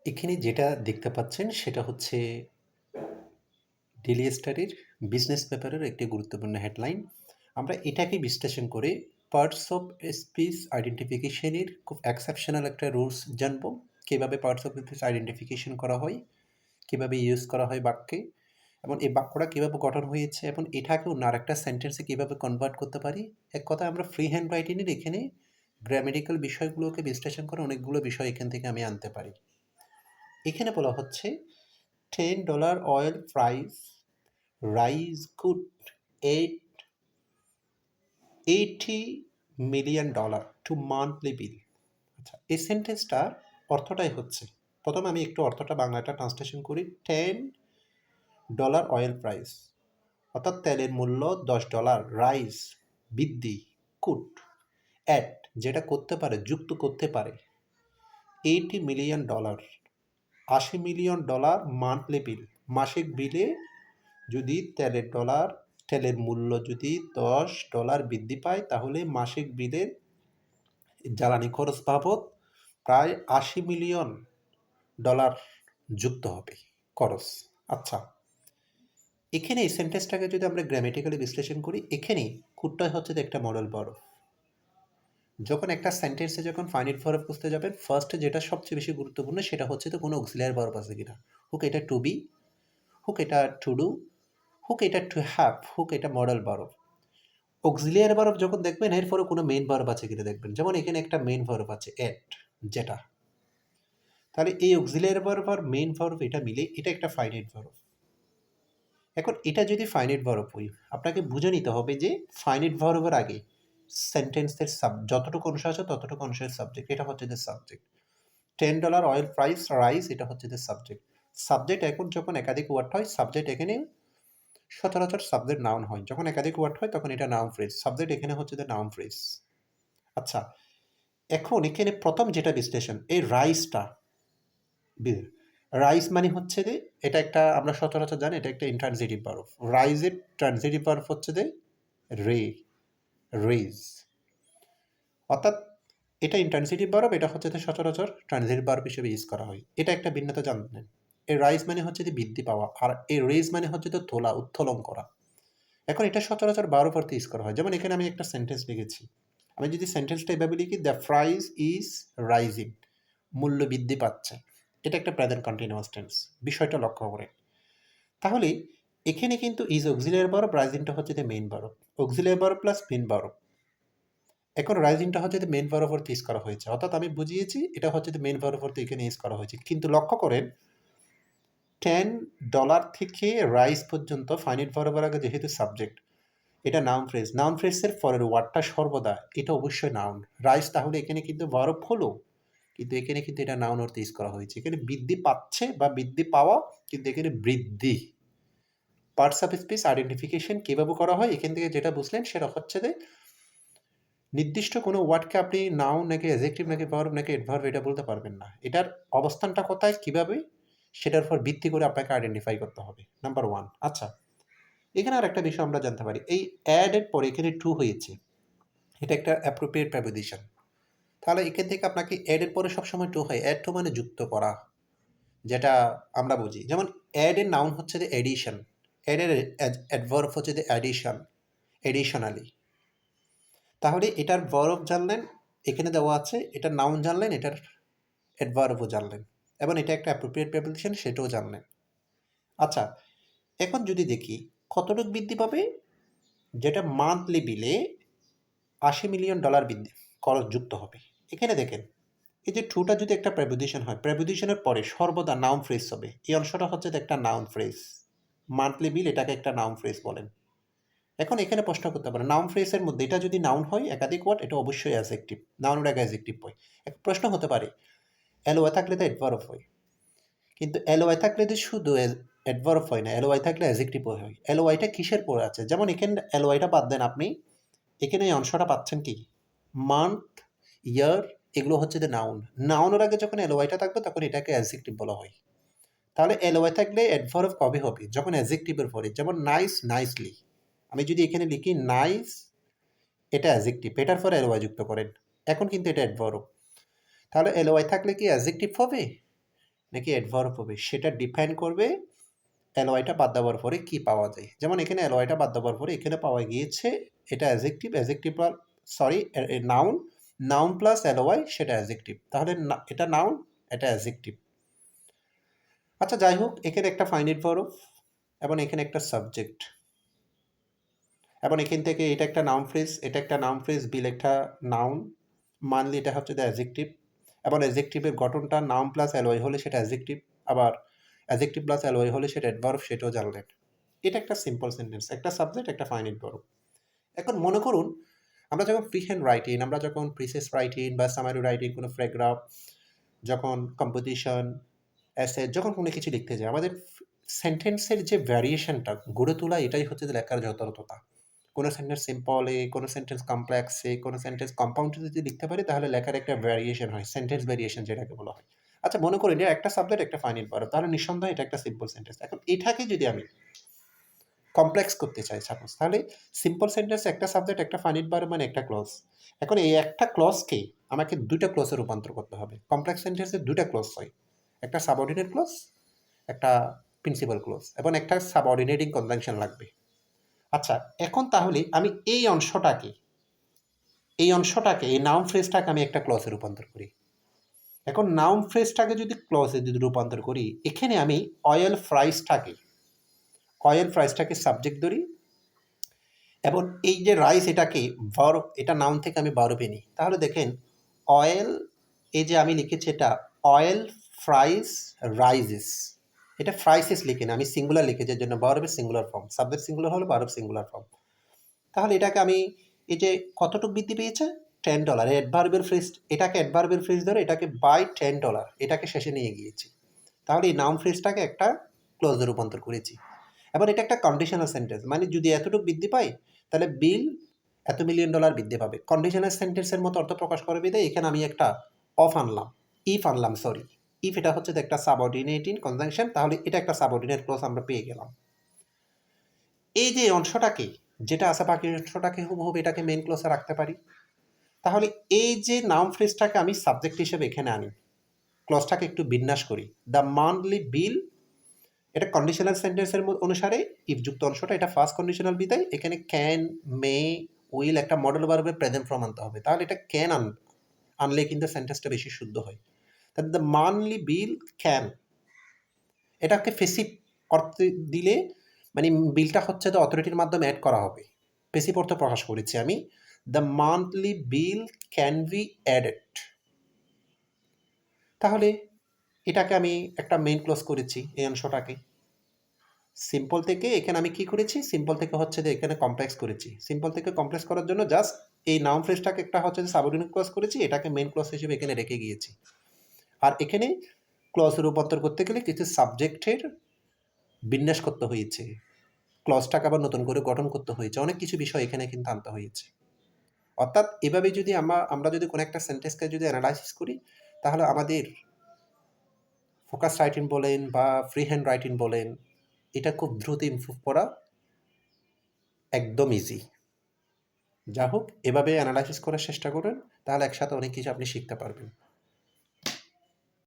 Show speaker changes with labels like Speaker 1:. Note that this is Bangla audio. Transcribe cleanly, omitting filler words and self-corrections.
Speaker 1: এখানে যেটা দেখতে পাচ্ছেন সেটা হচ্ছে ডেইলি স্টারের বিজনেস পেপারের একটি গুরুত্বপূর্ণ হেডলাইন। আমরা এটাকে বিশ্লেষণ করে পার্টস অফ স্পিচ আইডেন্টিফিকেশনের খুব এক্সেপশনাল একটা রুলস জানবো। কীভাবে পার্টস অফ স্পিচ আইডেন্টিফিকেশন করা হয়, কীভাবে ইউজ করা হয় বাক্যে, এবং এই বাক্যটা কীভাবে গঠন হয়েছে এবং এটাকে অন্য আরেকটা সেন্টেন্সে কীভাবে কনভার্ট করতে পারি। এক কথায় আমরা ফ্রি হ্যান্ড রাইটিংয়ের এখানে গ্রামেটিক্যাল বিষয়গুলোকে বিশ্লেষণ করে অনেকগুলো বিষয় এখান থেকে আমি আনতে পারি। এখানে বলা হচ্ছে $10 oil price rise could add $80 million to monthly bill। আচ্ছা, এই সেন্টেন্সটার অর্থটাই হচ্ছে, প্রথমে আমি একটু অর্থটা বাংলাটা ট্রান্সলেশন করি। $10 অয়েল প্রাইস, অর্থাৎ তেলের মূল্য $10, রাইজ বৃদ্ধি, কুড অ্যাড যেটা করতে পারে, যুক্ত করতে পারে, $80 মিলিয়ন, $80 মিলিয়ন মান্থলি বিল, মাসিক বিলে যদি তেলের মূল্য যদি $10 বৃদ্ধি পায় তাহলে মাসিক বিলের জ্বালানি খরচ বাবদ প্রায় $80 মিলিয়ন যুক্ত হবে খরচ। আচ্ছা, এখানে এই সেন্টেন্সটাকে যদি আমরা গ্রামেটিক্যালি বিশ্লেষণ করি, এখানে কুডটা হচ্ছে একটা মডেল ভার্ব। যখন একটা সেন্টেন্সে যখন ফাইনাইট ভার্ব খুঁজতে যাবেন, ফার্স্টে যেটা সবচেয়ে বেশি গুরুত্বপূর্ণ সেটা হচ্ছে তো কোনো অক্সিলিয়ারি ভার্ব আছে কিনা। হুক এটা টু বি, হুক এটা টু ডু, হুক এটা টু হ্যাভ, হুক এটা মডেল ভার্ব। অক্সিলিয়ারি ভার্ব যখন দেখবেন এরপরে কোনো মেইন ভার্ব আছে কিনা দেখবেন। যেমন এখানে একটা মেইন ভার্ব আছে অ্যাট, যেটা, তাহলে এই অক্সিলিয়ারি ভার্ব আর মেইন ভার্ব এটা মিলে এটা একটা ফাইনাইট ভার্ব। এখন এটা যদি ফাইনাইট ভার্ব হয়, আপনাকে বুঝে নিতে হবে যে ফাইনাইট ভার্বের আগে সেন্টেন্সের যতটুকু অংশ আছে ততটুকু অংশের সাবজেক্ট, এটা হচ্ছে যে সাবজেক্ট। $10 অয়েল প্রাইস রাইজ, এটা হচ্ছে যে সাবজেক্ট। সাবজেক্ট এখন যখন একাধিক ওয়ার্ড হয়, সাবজেক্ট এখানে সচরাচর সাবজেক্ট নাউন হয়। যখন একাধিক ওয়ার্ড হয় তখন এটা নাউন ফ্রেজ। সাবজেক্ট এখানে হচ্ছে যে নাউন ফ্রেজ। আচ্ছা, এখন এখানে প্রথম যেটা বিশ্লেষণ, এই রাইজটা, রাইজ মানে হচ্ছে যে এটা একটা, আমরা সচরাচর জানি এটা একটা ইন্ট্রানজিটিভ ভার্ব। রাইজের ট্রানজিটিভ ভার্ব হচ্ছে যে রে, রেজ, অর্থাৎ এটা ইন্ট্রানজিটিভ ভার্ব, এটা হচ্ছে যে সচরাচর ট্রানজিটিভ ভার্ব হিসেবে ইউজ করা হয়। এটা একটা ভিন্নতা জানতেন। এই রাইজ মানে হচ্ছে যে বৃদ্ধি পাওয়া, আর এই রেজ মানে হচ্ছে যে তোলা, উত্তোলন করা। এখন এটা সচরাচর ভার্ব অর্থে ইউজ করা হয়। যেমন এখানে আমি একটা সেন্টেন্স লিখেছি, আমি যদি সেন্টেন্সটা এভাবে লিখি, দ্য প্রাইস ইজ রাইজিং, মূল্য বৃদ্ধি পাচ্ছে, এটা একটা প্রেজেন্ট কন্টিনিউয়াস টেন্স। বিষয়টা লক্ষ্য করেন। তাহলে এখানে কিন্তু ইজ অক্সিলিয়ারি ভার্ব, রাইজিংটা হচ্ছে যে main verb, auxiliary verb plus main verb. এখন রাইজিংটা হচ্ছে যে মেইন ভার্ব অর্থে ইউজ করা হয়েছে, অর্থাৎ আমি বুঝিয়েছি এটা হচ্ছে যে মেইন ভার্ব অর্থে এখানে ইউজ করা হয়েছে। কিন্তু লক্ষ্য করেন $10 থেকে রাইজ পর্যন্ত ফাইনাইট ভার্বের আগে যেহেতু সাবজেক্ট, এটা নাউন ফ্রেজ। নাউন ফ্রেজের পরের ওয়ার্ডটা সর্বদা এটা অবশ্যই নাউন। রাইজ তাহলে এখানে কিন্তু ভার্ব হলো, কিন্তু এখানে কিন্তু এটা নাউন অর্থে ইউজ করা হয়েছে। এখানে বৃদ্ধি পাচ্ছে বা বৃদ্ধি পাওয়া, কিন্তু এখানে বৃদ্ধি। পার্টস অফ স্পিচ আইডেন্টিফিকেশন কীভাবে করা হয়, এখান থেকে যেটা বুঝলেন সেটা হচ্ছে যে নির্দিষ্ট কোনো ওয়ার্ডকে আপনি নাউন নাকি অ্যাডজেক্টিভ নাকি ভার্ব নাকি অ্যাডভার্ব এটা বলতে পারবেন না। এটার অবস্থানটা কোথায়, কীভাবে, সেটার উপর ভিত্তি করে আপনাকে আইডেন্টিফাই করতে হবে, নাম্বার ওয়ান। আচ্ছা, এখানে আর একটা বিষয় আমরা জানতে পারি, এই অ্যাড এর পরে এখানে টু হয়েছে, এটা একটা অ্যাপ্রোপ্রিয়েট প্রেপোজিশন। তাহলে এখান থেকে আপনাকে অ্যাড এর পরে সবসময় টু হয়। অ্যাড টু মানে যুক্ত করা, যেটা আমরা বুঝি। যেমন অ্যাড এর নাউন হচ্ছে যে এডিশন, অ্যাড এর অ্যাডভার্ব হচ্ছে যে অ্যাডিশন, এডিশনালি। তাহলে এটার ভার্ব জানলেন, এখানে দেওয়া আছে, এটার নাউন জানলেন, এটার অ্যাডভার্বও জানলেন, এবং এটা একটা অ্যাপ্রোপ্রিয়েট প্রেপোজিশন সেটাও জানলেন। আচ্ছা, এখন যদি দেখি কতটুকু বৃদ্ধি পাবে, যেটা মান্থলি বিলে $80 মিলিয়ন বৃদ্ধি খরচ যুক্ত হবে। এখানে দেখেন এই যে টুটা যদি একটা প্রেপোজিশন হয়, প্রেপোজিশনের পরে সর্বদা নাউন ফ্রেজ হবে। এই অংশটা হচ্ছে একটা নাউন ফ্রেজ। মান্থলি বিল এটাকে একটা নাউন ফ্রেজ বলেন। এখন এখানে প্রশ্ন করতে পারেন, নাউন ফ্রেজের মধ্যে এটা যদি নাউন হয় একাধিক ওয়ার্ড, এটা অবশ্যই অ্যাডজেক্টিভ, নাউনের আগে অ্যাডজেক্টিভ হয়। এক প্রশ্ন হতে পারে, এলওয়াই থাকলে তো অ্যাডভার্ব হয়, কিন্তু এলওয়াই থাকলে যে শুধু অ্যাডভার্ব হয় না, এলওয়াই থাকলে অ্যাডজেক্টিভও হয়। এলওয়াইটা কিসের পরে আছে, যেমন এখানে এলওয়াইটা বাদ দেন আপনি, এখানে এই অংশটা পাচ্ছেন কি, মান্থ, ইয়ার, এগুলো হচ্ছে যে নাউন। নাউনের আগে যখন এলওয়াইটা থাকবে তখন এটাকে অ্যাডজেক্টিভ বলা হয়। তাহলে এলওয়াই থাকলে অ্যাডভার্ব কবে হবে, যখন অ্যাডজেক্টিভের পরে। যেমন নাইস, নাইসলি, আমি যদি এখানে লিখি নাইস, এটা অ্যাডজেক্টিভ, এটার পরে এলওয়াই যুক্ত করেন, এখন কিন্তু এটা অ্যাডভার্ব। তাহলে এলওয়াই থাকলে কি অ্যাডজেক্টিভ হবে? নাকি অ্যাডভার্ব হবে সেটা ডিপেন্ড করবে এলওয়াইটা বাদ দেওয়ার পরে কি পাওয়া যায়। যেমন এখানে এলওয়াইটা বাদ দেওয়ার পরে এখানে পাওয়া গিয়েছে এটা adjective, adjective sorry noun, noun plus LY সেটা অ্যাজেক্টিভ। তাহলে এটা নাউন, এটা অ্যাজেক্টিভ। আচ্ছা যাই হোক, এখানে একটা ফাইনাইট ভার্ব এবং এখানে একটা সাবজেক্ট, এবং এখান থেকে এটা একটা নাউন ফ্রেজ, এটা একটা নাউন ফ্রেজ, বিল একটা নাউন, মানলি এটা হচ্ছে দ্য অ্যাজেক্টিভ, এবং অ্যাজেক্টিভের গঠনটা নাউন প্লাস অ্যালওয়াই হলে সেটা অ্যাজেক্টিভ, আবার অ্যাজেক্টিভ প্লাস অ্যালওয়াই হলে সেটা অ্যাডভার্ব, সেটাও জানলেন। এটা একটা সিম্পল সেন্টেন্স, একটা সাবজেক্ট, একটা ফাইনাইট ভার্ব। এখন মনে করুন আমরা যখন ফ্রি হ্যান্ড রাইটিং, আমরা যখন প্রিসেস রাইটিং বা সামারি রাইটিং, কোনো প্যারাগ্রাফ, যখন কম্পোজিশন, এসে, যখন কোনো কিছু লিখতে যাই, আমাদের সেন্টেন্সের যে ভ্যারিয়েশনটা গড়ে তোলা, এটাই হচ্ছে যে লেখার যথার্থতা। কোনো সেন্টেন্স সিম্পলে, কোনো সেন্টেন্স কমপ্লেক্সে, কোনো সেন্টেন্স কম্পাউন্ডে যদি লিখতে পারি তাহলে লেখার একটা ভ্যারিয়েশন হয়, সেন্টেন্স ভ্যারিয়েশন যেটাকে বলা হয়। আচ্ছা মনে করি এটা একটা সাবজেক্ট, একটা ফাইনাইট ভার্ব, তাহলে নিঃসন্দেহে এটা একটা সিম্পল সেন্টেন্স। এখন এটাকে যদি আমি কমপ্লেক্স করতে চাই সাপোজ, তাহলে সিম্পল সেন্টেন্স একটা সাবজেক্ট, একটা ফাইনাইট ভার্ব মানে একটা ক্লজ। এখন এই একটা ক্লজকে আমাকে দুইটা ক্লজে রূপান্তর করতে হবে। কমপ্লেক্স সেন্টেন্সে দুইটা ক্লজ হয়, একটা সাবঅর্ডিনেট ক্লজ, একটা প্রিন্সিপাল ক্লজ, এবং একটা সাবঅর্ডিনেটিং কনজাংশন লাগবে। আচ্ছা এখন তাহলে আমি এই নাউন ফ্রেজটাকে আমি একটা ক্লজে রূপান্তর করি। এখন নাউন ফ্রেজটাকে যদি ক্লজে যদি রূপান্তর করি, এখানে আমি অয়েল ফ্রাইসটাকে সাবজেক্ট ধরি, এবং এই যে রাইস এটাকে ভার্ব, এটা নাউন থেকে আমি ভার্বে নিই। তাহলে দেখেন অয়েল, এই যে আমি লিখেছি এটা অয়েল ফ্রাইস রাইজেস, এটা ফ্রাইসেস লিখে না, আমি সিঙ্গুলার লিখেছি, এর জন্য ভার্বের সিঙ্গুলার ফর্ম, সাবজেক্ট সিঙ্গুলার হলো ভার্ব সিঙ্গুলার ফর্ম। তাহলে এটাকে আমি, এই যে কতটুকু বৃদ্ধি পেয়েছে, $10, অ্যাডভার্বের ফ্রেজ, এটাকে অ্যাডভার্বের ফ্রেজ ধরে এটাকে বাই $10, এটাকে শেষে নিয়ে গিয়েছি। তাহলে এই নাউন ফ্রেজটাকে একটা ক্লোজে রূপান্তর করেছি। এবার এটা একটা কন্ডিশনাল সেন্টেন্স, মানে যদি এতটুকু বৃদ্ধি পাই তাহলে বিল এত $1,000,000 বৃদ্ধি পাবে। কন্ডিশনাল সেন্টেন্সের মতো অর্থ প্রকাশ করে বিধায় এখানে আমি একটা ইফ আনলাম, ইফ এটা হচ্ছে একটা সাবঅর্ডিনেটিং কনজাংশন, তাহলে এটা একটা সাবঅর্ডিনেট ক্লজ আমরা পেয়ে গেলাম। এই যে অংশটাকে, যেটা আছে বাকি অংশটাকে হুবহুব এটাকে মেইন ক্লজে রাখতে পারি। তাহলে এই যে নাউন ফ্রেজটাকে আমি সাবজেক্ট হিসেবে এখানে আনি, ক্লজটাকে একটু বিন্যাস করি। দ্য মান্থলি বিল, এটা কন্ডিশনাল সেন্টেন্সের অনুসারে ইফযুক্ত অংশটা, এটা ফার্স্ট কন্ডিশনাল বিদায়, এখানে ক্যান, মে, উইল একটা মডেল ভার্বের প্রেজেন্ট ফর্ম আনতে হবে। তাহলে এটা ক্যান আনলে কিন্তু সেন্টেন্সটা বেশি শুদ্ধ হয়। তাহলে দ্য মান্থলি বিল ক্যান, এটাকে ফেসিভ অর্থে দিলে, মানে বিলটা হচ্ছে দ্য অথরিটির মাধ্যমে অ্যাড করা হবে, পেসিভ অর্থ প্রকাশ করেছি আমি। The monthly bill can be added. তাহলে এটাকে আমি একটা মেইন ক্লোজ করেছি এই অংশটাকে। সিম্পল থেকে এখানে আমি কি করেছি, সিম্পল থেকে হচ্ছে যে এখানে কমপ্লেক্স করেছি। সিম্পল থেকে কমপ্লেক্স করার জন্য জাস্ট এই নাউন ফ্রেজটাকে একটা হচ্ছে যে সাবঅর্ডিনেট ক্লজ করেছি, এটাকে মেইন ক্লজ হিসেবে এখানে রেখে গিয়েছি। আর এখানে ক্লজ রূপান্তর করতে গেলে কিছু সাবজেক্টের বিন্যাস করতে হয়েছে, ক্লজটাকে আবার নতুন করে গঠন করতে হয়েছে, অনেক কিছু বিষয় এখানে কিন্তু আনতে হয়েছে। অর্থাৎ এভাবে যদি আমরা যদি কোনো একটা সেন্টেন্সকে যদি অ্যানালাইসিস করি, তাহলে আমাদের ফোকাস রাইটিং বলেন বা ফ্রি হ্যান্ড রাইটিং বলেন, এটা খুব দ্রুত ইমপ্রুভ করা একদম ইজি। যা হোক, এভাবে অ্যানালাইসিস করার চেষ্টা করুন, তাহলে একসাথে অনেক কিছু আপনি শিখতে পারবেন।